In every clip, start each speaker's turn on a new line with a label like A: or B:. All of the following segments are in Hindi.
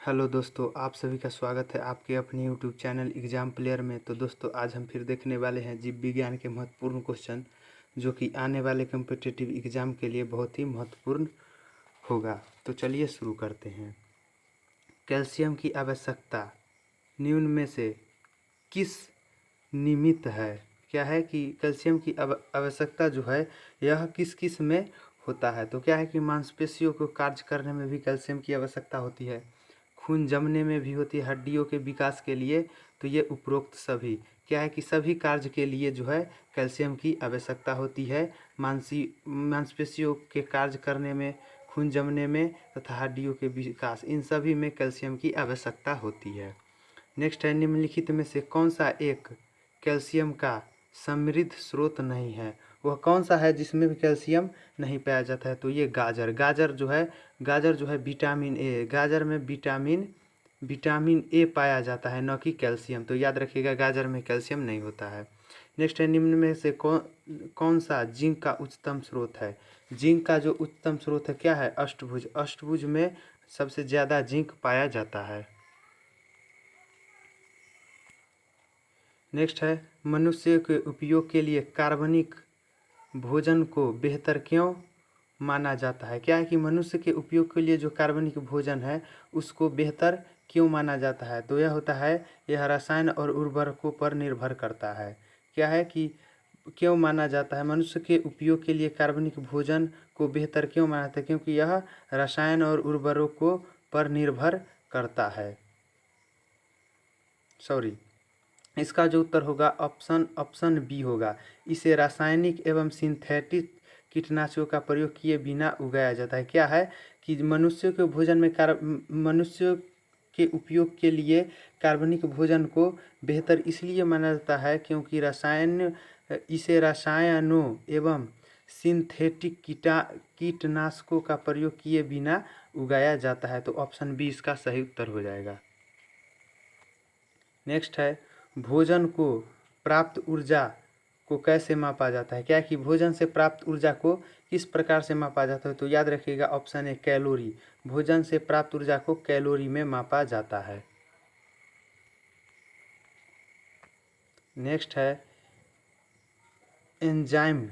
A: हेलो दोस्तों, आप सभी का स्वागत है आपके अपने यूट्यूब चैनल एग्जाम प्लेयर में। तो दोस्तों, आज हम फिर देखने वाले हैं जीव विज्ञान के महत्वपूर्ण क्वेश्चन, जो कि आने वाले कम्पिटिटिव एग्जाम के लिए बहुत ही महत्वपूर्ण होगा। तो चलिए शुरू करते हैं। कैल्शियम की आवश्यकता निम्न में से किस निमित्त है? क्या है कि कैल्शियम की आवश्यकता जो है यह किस किस में होता है? तो क्या है कि मांसपेशियों को कार्य करने में भी कैल्शियम की आवश्यकता होती है, खून जमने में भी होती है, हड्डियों के विकास के लिए। तो ये उपरोक्त सभी क्या है कि सभी कार्य के लिए जो है कैल्शियम की आवश्यकता होती है। मांसपेशियों के कार्य करने में, खून जमने में तथा हड्डियों के विकास, इन सभी में कैल्शियम की आवश्यकता होती है। नेक्स्ट है, निम्नलिखित में से कौन सा एक कैल्शियम का समृद्ध स्रोत नहीं है? वह कौन सा है जिसमें भी कैल्शियम नहीं पाया जाता है? तो ये गाजर गाजर जो है विटामिन ए, गाजर में विटामिन ए पाया जाता है, न कि कैल्शियम। तो याद रखिएगा, गाजर में कैल्शियम नहीं होता है। नेक्स्ट है, निम्न में से कौन सा जिंक का उच्चतम स्रोत है? जिंक का जो उच्चतम स्रोत है क्या है? अष्टभुज। अष्टभुज में सबसे ज़्यादा जिंक पाया जाता है। नेक्स्ट है, मनुष्य के उपयोग के लिए कार्बनिक भोजन को बेहतर क्यों माना जाता है? क्या है कि मनुष्य के उपयोग के लिए जो कार्बनिक भोजन है उसको बेहतर क्यों माना जाता है? तो यह होता है, यह रसायन और उर्वरकों पर निर्भर करता है। क्या है कि क्यों माना जाता है? मनुष्य के उपयोग के लिए कार्बनिक भोजन को बेहतर क्यों माना जाता है? क्योंकि यह रसायन और उर्वरकों पर निर्भर करता है। इसका जो उत्तर होगा ऑप्शन बी होगा। इसे रासायनिक एवं सिंथेटिक कीटनाशकों का प्रयोग किए बिना उगाया जाता है। क्या है कि मनुष्य के भोजन में मनुष्य के उपयोग के लिए कार्बनिक भोजन को बेहतर इसलिए माना जाता है क्योंकि इसे रसायनों एवं सिंथेटिक कीटनाशकों का प्रयोग किए बिना उगाया जाता है। तो ऑप्शन बी इसका सही उत्तर हो जाएगा। नेक्स्ट है, भोजन को प्राप्त ऊर्जा को कैसे मापा जाता है? क्या है कि भोजन से प्राप्त ऊर्जा को किस प्रकार से मापा जाता है? तो याद रखिएगा, ऑप्शन ए कैलोरी। भोजन से प्राप्त ऊर्जा को कैलोरी में मापा जाता है। नेक्स्ट है, एंजाइम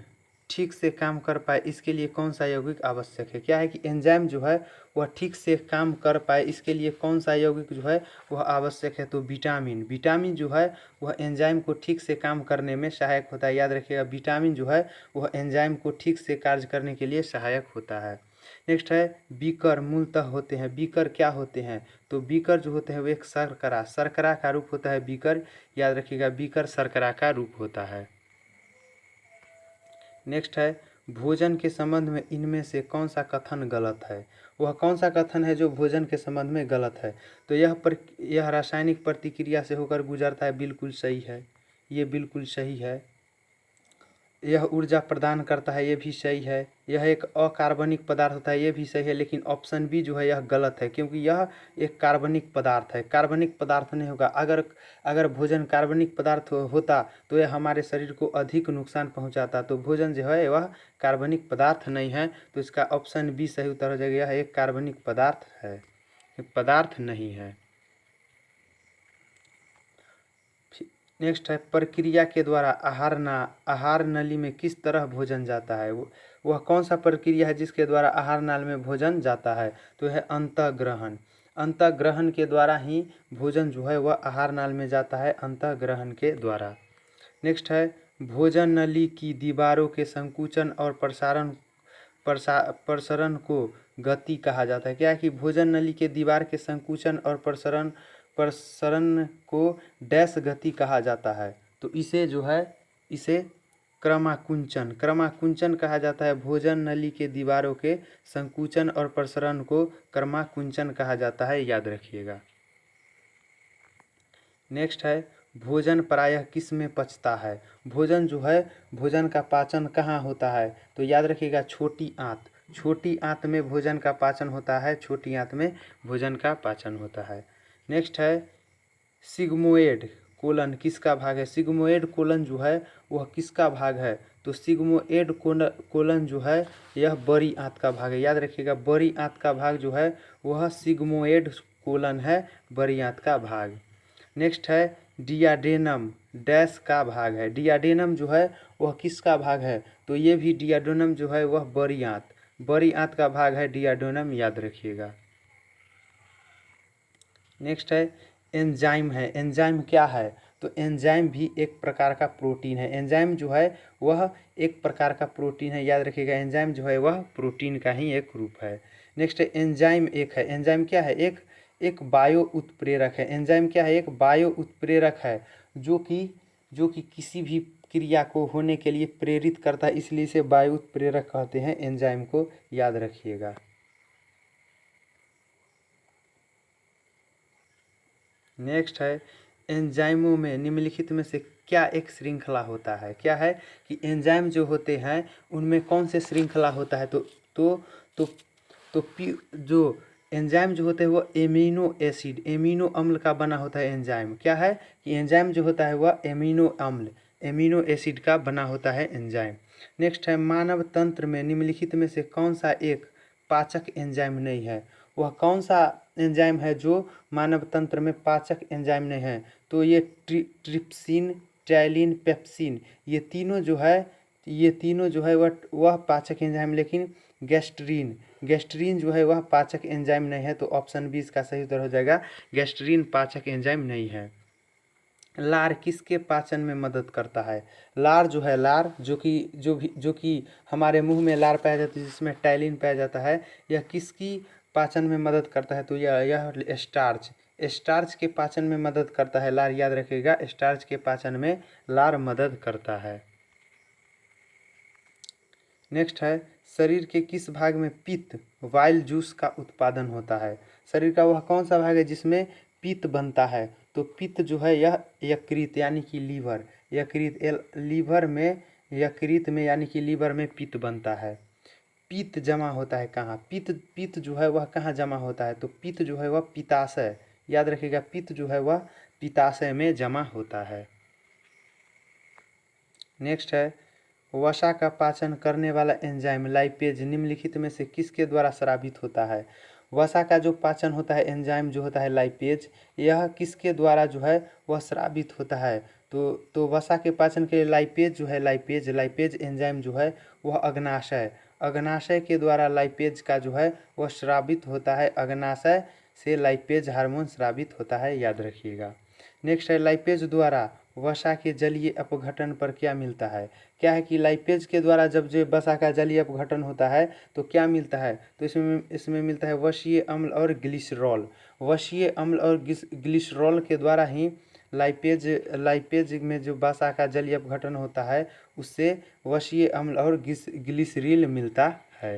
A: ठीक से काम कर पाए इसके लिए कौन सा यौगिक आवश्यक है? क्या है कि एंजाइम जो है वह ठीक से काम कर पाए इसके लिए कौन सा यौगिक जो है वह आवश्यक है? तो विटामिन जो है वह एंजाइम को ठीक से काम करने में सहायक होता है। याद रखिएगा, विटामिन जो है वह एंजाइम को ठीक से कार्य करने के लिए सहायक होता है। नेक्स्ट है, बीकर मूलतः होते हैं। बीकर क्या होते हैं? तो बीकर जो होते हैं वो एक शर्करा का रूप होता है बीकर। याद रखिएगा, बीकर शर्करा का रूप होता है। नेक्स्ट है, भोजन के संबंध में इनमें से कौन सा कथन गलत है? वह कौन सा कथन है जो भोजन के संबंध में गलत है? तो यह रासायनिक प्रतिक्रिया से होकर गुजरता है, बिल्कुल सही है, ये बिल्कुल सही है। यह ऊर्जा प्रदान करता है, ये भी सही है। यह एक अकार्बनिक पदार्थ होता है, ये भी सही है। लेकिन ऑप्शन बी जो है यह गलत है, क्योंकि यह एक कार्बनिक पदार्थ है। कार्बनिक पदार्थ नहीं होगा। अगर भोजन कार्बनिक पदार्थ होता तो यह हमारे शरीर को अधिक नुकसान पहुंचाता। तो भोजन जो है वह कार्बनिक पदार्थ नहीं है। तो इसका ऑप्शन बी सही उत्तर हो जाएगा, यह एक कार्बनिक पदार्थ है, पदार्थ नहीं है। नेक्स्ट है, प्रक्रिया के द्वारा आहार नली में किस तरह भोजन जाता है? वह कौन सा प्रक्रिया है जिसके द्वारा आहार नाल में भोजन जाता है? तो है अंतःग्रहण। अंतःग्रहण के द्वारा ही भोजन जो है वह आहार नाल में जाता है, अंतःग्रहण के द्वारा। नेक्स्ट है, भोजन नली की दीवारों के संकुचन और प्रसरण को गति कहा जाता है। क्या है कि भोजन नली के दीवार के संकुचन और प्रसरण को डैश गति कहा जाता है? तो इसे क्रमाकुंचन कहा जाता है। भोजन नली के दीवारों के संकुचन और प्रसरण को क्रमाकुंचन कहा जाता है, याद रखिएगा। नेक्स्ट है, भोजन प्रायः किस में पचता है? भोजन जो है, भोजन का पाचन कहाँ होता है? तो याद रखिएगा, छोटी आंत में भोजन का पाचन होता है, छोटी आंत में भोजन का पाचन होता है। नेक्स्ट है, सिग्मोइड कोलन किसका भाग है? सिग्मोइड कोलन जो है वह किसका भाग है? तो सिग्मोइड कोलन जो है यह बड़ी आंत का भाग है। याद रखिएगा, बड़ी आंत का भाग जो है वह सिग्मोइड कोलन है बड़ी आंत का भाग। नेक्स्ट है डियाडेनम डैश का भाग है। डियाडेनम जो है वह किसका भाग है, तो ये भी डियाडेनम जो है वह बड़ी आंत का भाग है डियाडेनम, याद रखिएगा। नेक्स्ट है एंजाइम है। एंजाइम क्या है, तो एंजाइम भी एक प्रकार का प्रोटीन है। एंजाइम जो है वह एक प्रकार का प्रोटीन है, याद रखिएगा। एंजाइम जो है वह प्रोटीन का ही एक रूप है। नेक्स्ट है एंजाइम एक है। एंजाइम क्या है, एक बायो उत्प्रेरक है। एंजाइम क्या है, एक बायो उत्प्रेरक है जो कि किसी भी क्रिया को होने के लिए प्रेरित करता है, इसलिए इसे बायो उत्प्रेरक कहते हैं। एंजाइम को याद रखिएगा। नेक्स्ट है एंजाइमों में निम्नलिखित में से क्या एक श्रृंखला होता है। क्या है कि एंजाइम जो होते हैं उनमें कौन से श्रृंखला होता है, जो एंजाइम जो होते हैं वो एमिनो अम्ल का बना होता है। एंजाइम क्या है कि एंजाइम जो होता है वह एमिनो एसिड का बना होता है एंजाइम। नेक्स्ट है मानव तंत्र में निम्नलिखित में से कौन सा एक पाचक एंजाइम नहीं है। वह कौन सा एंजाइम है जो मानव तंत्र में पाचक एंजाइम नहीं है, तो ये ट्रिप्सिन, ट्राइलिन, पेप्सिन, ये तीनों जो है वह पाचक एंजाइम, लेकिन गैस्ट्रीन जो है वह पाचक एंजाइम नहीं है। तो ऑप्शन बी इसका सही उत्तर हो जाएगा, गैस्ट्रीन पाचक एंजाइम नहीं है। लार किसके पाचन में मदद करता है। लार जो कि हमारे मुंह में लार पाया जाता है जिसमें टैलिन पाया जाता है, यह किसकी पाचन में मदद करता है, तो यह स्टार्च के पाचन में मदद करता है लार, याद रखिएगा। स्टार्च के पाचन में लार मदद करता है। नेक्स्ट है शरीर के किस भाग में पित्त वाइल जूस का उत्पादन होता है। शरीर का वह कौन सा भाग है जिसमें पित्त बनता है, तो पित्त जो है यह यकृत यानी कि यकृत में यानी कि लीवर में पित्त बनता है। पित्त जमा होता है कहाँ, पित्त जो है वह कहाँ जमा होता है, तो पित्त जो है वह पित्ताशय, याद रखिएगा। पित्त जो है वह पित्ताशय में जमा होता है। नेक्स्ट है वसा का पाचन करने वाला एंजाइम लाइपेज निम्नलिखित में से किसके द्वारा स्रावित होता है। वसा का जो पाचन होता है एंजाइम जो होता है लाइपेज, यह किसके द्वारा जो है वह स्रावित होता है, तो वसा के पाचन के लिए लाइपेज जो है लाइपेज एंजाइम जो है वह अग्नाशय के द्वारा लाइपेज का जो है वह स्रावित होता है। अग्नाशय से लाइपेज हार्मोन स्रावित होता है, याद रखिएगा। नेक्स्ट है लाइपेज द्वारा वसा के जलीय अपघटन पर क्या मिलता है। क्या है कि लाइपेज के द्वारा जब जो वसा का जलीय अपघटन होता है तो क्या मिलता है, तो इसमें मिलता है वसीय अम्ल और ग्लिसरॉल। वसीय अम्ल और ग्लिसरॉल के द्वारा ही लाइपेज में जो वसा का जलीय अपघटन होता है उससे वसीय अम्ल और ग्लिसरील मिलता है।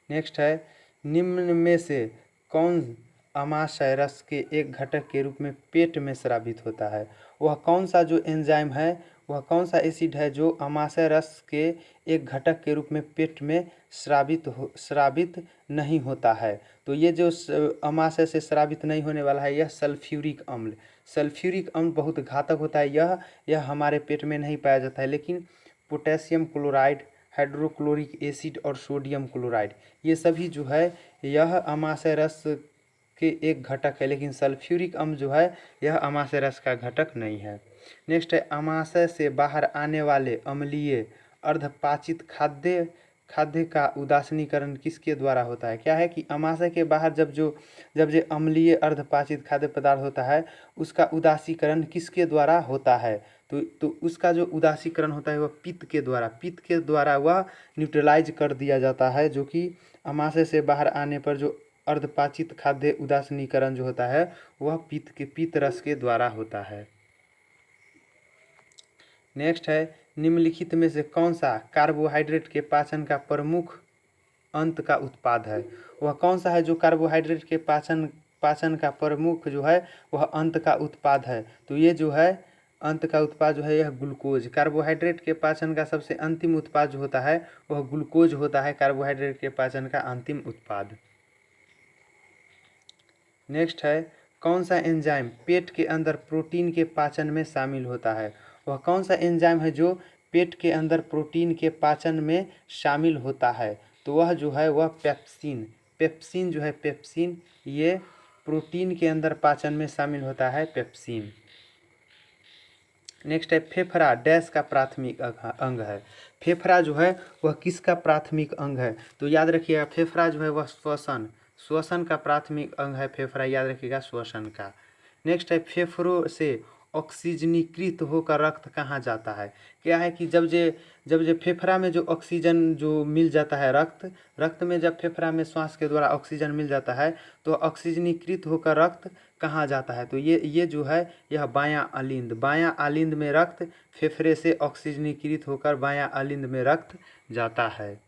A: नेक्स्ट है निम्न में से कौन अमाशय रस के एक घटक के रूप में पेट में स्रावित होता है। वह कौन सा जो एंजाइम है, वह कौन सा एसिड है जो अमाशय रस के एक घटक के रूप में पेट में स्रावित नहीं होता है, तो ये जो अमाशय से स्रावित नहीं होने वाला है यह सल्फ्यूरिक अम्ल बहुत घातक होता है। यह हमारे पेट में नहीं पाया जाता है, लेकिन पोटेशियम क्लोराइड, हाइड्रोक्लोरिक एसिड और सोडियम क्लोराइड ये सभी जो है यह अमाशय रस के एक घटक है, लेकिन सल्फ्यूरिक अम्ल जो है यह अमाशय रस का घटक नहीं है। नेक्स्ट है अमाशय से बाहर आने वाले अम्लीय अर्धपाचित खाद्य का उदासीनीकरण किसके द्वारा होता है। क्या है कि अमाशय के बाहर जब जो अम्लीय अर्धपाचित खाद्य पदार्थ होता है उसका उदासीकरण किसके द्वारा होता है, तो उसका जो उदासीकरण होता है वह पित्त के द्वारा वह न्यूट्रलाइज कर दिया जाता है, जो कि अमाशय से बाहर आने पर जो अर्धपाचित खाद्य उदासीनीकरण जो होता है वह पित्त रस के द्वारा होता है। नेक्स्ट है निम्नलिखित में से कौन सा कार्बोहाइड्रेट के पाचन का प्रमुख अंत का उत्पाद है। वह कौन सा है जो कार्बोहाइड्रेट के पाचन का प्रमुख जो है वह अंत का उत्पाद है, तो ये जो है अंत का उत्पाद जो है यह ग्लूकोज। कार्बोहाइड्रेट के पाचन का सबसे अंतिम उत्पाद जो होता है वह ग्लूकोज होता है, कार्बोहाइड्रेट के पाचन का अंतिम उत्पाद। नेक्स्ट है कौन सा एंजाइम पेट के अंदर प्रोटीन के पाचन में शामिल होता है। वह कौन सा एंजाइम है जो पेट के अंदर प्रोटीन के पाचन में शामिल होता है, तो वह जो है वह पेप्सिन जो है, पेप्सिन ये प्रोटीन के अंदर पाचन में शामिल होता है, पेप्सिन। नेक्स्ट है फेफड़ा डैश का प्राथमिक अंग है। फेफड़ा जो है वह किसका प्राथमिक अंग है? तो याद रखिएगा फेफड़ा जो है वह श्वसन का प्राथमिक अंग है फेफड़ा, याद रखिएगा श्वसन का। नेक्स्ट है फेफड़ों से ऑक्सीजनीकृत होकर रक्त कहाँ जाता है? क्या है कि जब फेफड़ा में जो ऑक्सीजन जो मिल जाता है रक्त में जब फेफड़ा में श्वास के द्वारा ऑक्सीजन मिल जाता है तो ऑक्सीजनीकृत होकर रक्त कहाँ जाता है? तो ये जो है यह बायां आलिंद में रक्त फेफड़े से ऑक्सीजनीकृत होकर बायां आलिंद में रक्त जाता है।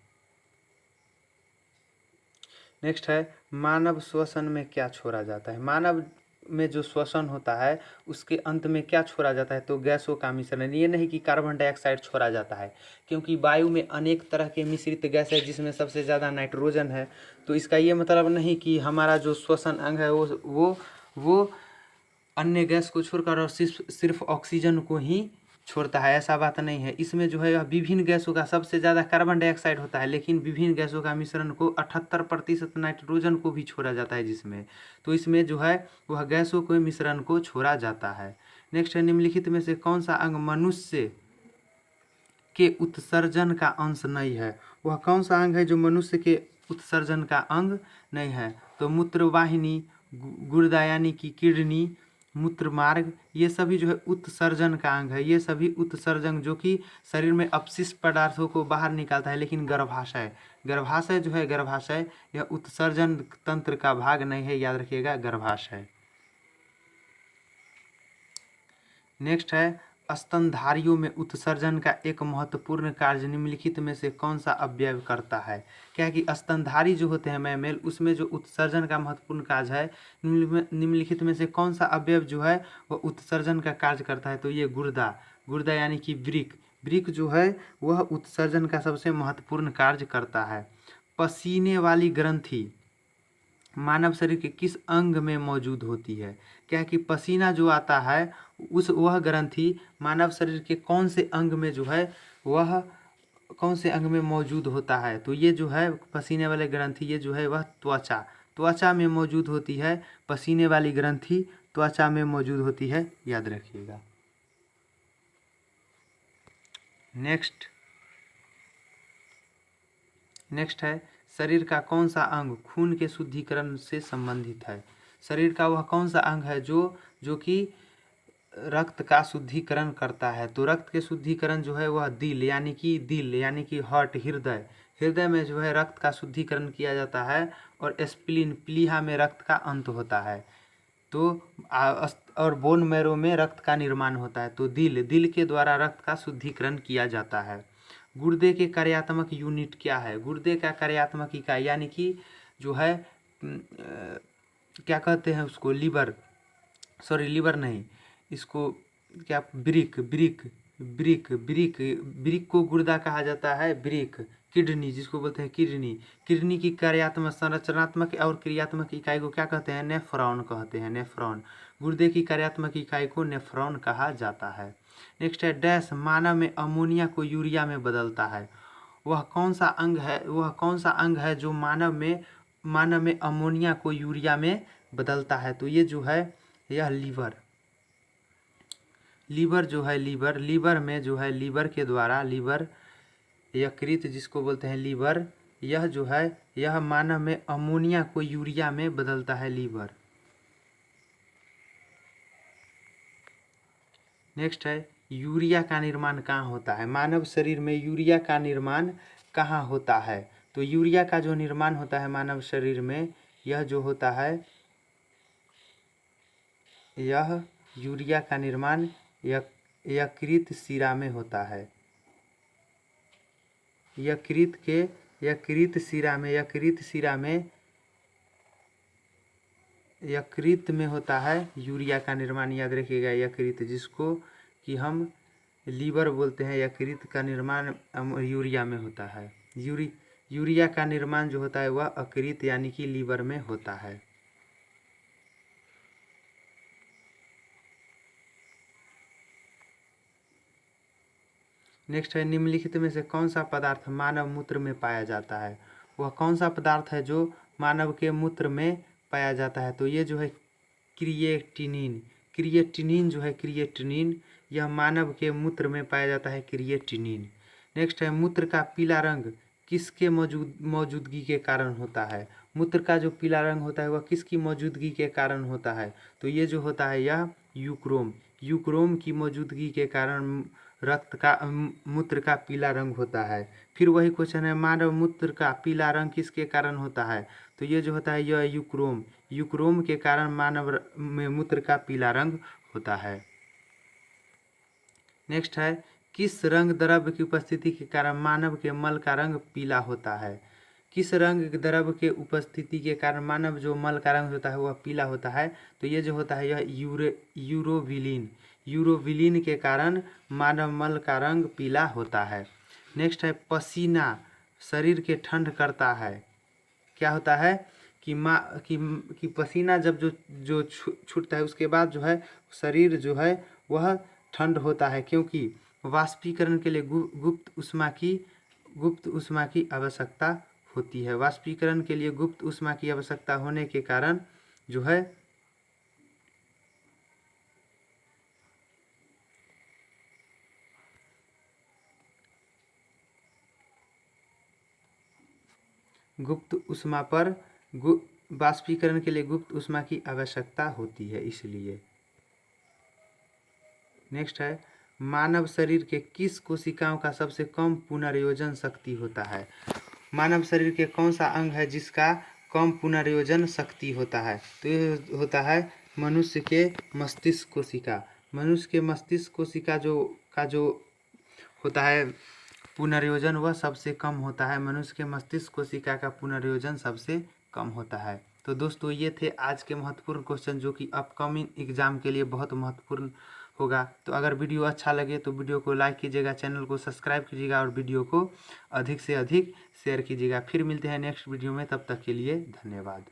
A: नेक्स्ट है मानव श्वसन में क्या छोड़ा जाता है? मानव में जो श्वसन होता है उसके अंत में क्या छोड़ा जाता है? तो गैसों का मिश्रण। ये नहीं कि कार्बन डाइऑक्साइड छोड़ा जाता है, क्योंकि वायु में अनेक तरह के मिश्रित गैस है जिसमें सबसे ज़्यादा नाइट्रोजन है। तो इसका ये मतलब नहीं कि हमारा जो श्वसन अंग है वो अन्य गैस को छोड़कर और सिर्फ ऑक्सीजन को ही छोड़ता है, ऐसा बात नहीं है। इसमें जो है विभिन्न गैसों का सबसे ज़्यादा कार्बन डाइऑक्साइड होता है, लेकिन विभिन्न गैसों का मिश्रण को 78% नाइट्रोजन को भी छोड़ा जाता है जिसमें। तो इसमें जो है वह गैसों के मिश्रण को छोड़ा जाता है। नेक्स्ट है निम्नलिखित में से कौन सा अंग मनुष्य के उत्सर्जन का अंश नहीं है? वह कौन सा अंग है जो मनुष्य के उत्सर्जन का अंग नहीं है? तो मूत्रवाहिनी, गुर्दा यानी कि किडनी, मूत्र मार्ग, ये सभी जो है उत्सर्जन का अंग है। ये सभी उत्सर्जन जो कि शरीर में अपशिष्ट पदार्थों को बाहर निकालता है। लेकिन गर्भाशय जो है गर्भाशय यह उत्सर्जन तंत्र का भाग नहीं है, याद रखिएगा गर्भाशय। नेक्स्ट है स्तनधारियों में उत्सर्जन का एक महत्वपूर्ण कार्य निम्नलिखित में से कौन सा अवयव करता है? क्या है कि स्तनधारी जो होते हैं मैमेल, उसमें जो उत्सर्जन का महत्वपूर्ण कार्य है निम्नलिखित में से कौन सा अवयव जो है वह उत्सर्जन का कार्य करता है? तो ये गुर्दा यानी कि वृक्क जो है वह उत्सर्जन का सबसे महत्वपूर्ण कार्य करता है। पसीने वाली ग्रंथि मानव शरीर के किस अंग में मौजूद होती है? क्या है कि पसीना जो आता है वह ग्रंथि मानव शरीर के कौन से अंग में जो है वह कौन से अंग में मौजूद होता है? तो ये जो है पसीने वाले ग्रंथि ये जो है वह त्वचा में मौजूद होती है। पसीने वाली ग्रंथि त्वचा में मौजूद होती है, याद रखिएगा। नेक्स्ट है शरीर का कौन सा अंग खून के शुद्धिकरण से संबंधित है? शरीर का वह कौन सा अंग है जो कि रक्त का शुद्धिकरण करता है? तो रक्त के शुद्धिकरण जो है वह दिल यानी कि हार्ट, हृदय में जो है रक्त का शुद्धिकरण किया जाता है। और स्प्लीन प्लीहा में रक्त का अंत होता है। तो और बोन मैरो में रक्त का निर्माण होता है। तो दिल के द्वारा रक्त का शुद्धिकरण किया जाता है। गुर्दे के कार्यात्मक यूनिट क्या है? गुर्दे का कार्यात्मक इकाई यानी कि जो है क्या कहते हैं उसको, लीवर नहीं, इसको क्या ब्रिक को गुर्दा कहा जाता है। किडनी जिसको बोलते हैं किडनी की कार्यात्मक संरचनात्मक और क्रियात्मक इकाई को क्या कहते हैं? नेफ्रॉन कहते हैं, नेफ्रॉन। गुर्दे की कार्यात्मक इकाई को नेफ्रॉन कहा जाता है। नेक्स्ट है डैश मानव में अमोनिया को यूरिया में बदलता है? वह कौन सा अंग है जो मानव में अमोनिया को यूरिया में बदलता है? तो ये जो है यह लीवर जो है लीवर में जो है लीवर के द्वारा यकृत जिसको बोलते हैं लीवर, यह जो है यह मानव में अमोनिया को यूरिया में बदलता है, लीवर। नेक्स्ट है यूरिया का निर्माण कहाँ होता है? मानव शरीर में यूरिया का निर्माण कहाँ होता है? तो यूरिया का जो निर्माण होता है मानव शरीर में, यह जो होता है यह यूरिया का निर्माण यकृत शिरा में होता है। यकृत में होता है यूरिया का निर्माण, याद रखिएगा। यकृत जिसको कि हम लीवर बोलते हैं, यकृत का निर्माण यूरिया में होता है। यूरिया का निर्माण जो होता है वह यकृत यानी कि लीवर में होता है। नेक्स्ट है निम्नलिखित में से कौन सा पदार्थ मानव मूत्र में पाया जाता है? वह कौन सा पदार्थ है जो मानव के मूत्र में पाया जाता है। तो ये जो है क्रिएटिनिन, क्रिएटिनिन जो है क्रिएटिनिन, यह मानव के मूत्र में पाया जाता है क्रिएटिनिन। नेक्स्ट है मूत्र का पीला रंग किसके मौजूदगी के कारण होता है। मूत्र का जो पीला रंग होता है वह किसकी मौजूदगी के कारण होता है। तो ये जो होता है यह यूक्रोम, यूक्रोम की मौजूदगी के कारण रक्त का मूत्र का पीला रंग होता है। फिर वही क्वेश्चन है मानव मूत्र का पीला रंग किसके कारण होता है। तो ये जो होता है यह यूक्रोम, यूक्रोम के कारण मानव में मूत्र का पीला रंग होता है। नेक्स्ट है किस रंग द्रव्य की उपस्थिति के कारण मानव के मल का रंग पीला होता है। किस रंग द्रव्य के उपस्थिति के कारण मानव जो मल का रंग होता है वह पीला होता है। तो ये जो होता है यह यूरोविलिन, यूरोविलिन के कारण मानव मल का रंग पीला होता है। नेक्स्ट है पसीना शरीर के ठंड करता है। क्या होता है कि पसीना जब जो छूटता है उसके बाद जो है शरीर जो है वह ठंड होता है, क्योंकि वाष्पीकरण के लिए गुप्त ऊष्मा की आवश्यकता होती है। वाष्पीकरण के लिए गुप्त ऊष्मा की आवश्यकता होने के कारण जो है वाष्पीकरण के लिए गुप्त ऊष्मा की आवश्यकता होती है इसलिए। नेक्स्ट है मानव शरीर के किस कोशिकाओं का सबसे कम पुनर्योजन शक्ति होता है। मानव शरीर के कौन सा अंग है जिसका कम पुनर्योजन शक्ति होता है। तो ये होता है मनुष्य के मस्तिष्क कोशिका। मनुष्य के मस्तिष्क कोशिका जो होता है पुनर्योजन वह सबसे कम होता है। मनुष्य के मस्तिष्क कोशिका का पुनर्योजन सबसे कम होता है। तो दोस्तों ये थे आज के महत्वपूर्ण क्वेश्चन जो कि अपकमिंग एग्जाम के लिए बहुत महत्वपूर्ण होगा। तो अगर वीडियो अच्छा लगे तो वीडियो को लाइक कीजिएगा, चैनल को सब्सक्राइब कीजिएगा और वीडियो को अधिक से अधिक शेयर कीजिएगा। फिर मिलते हैं नेक्स्ट वीडियो में, तब तक के लिए धन्यवाद।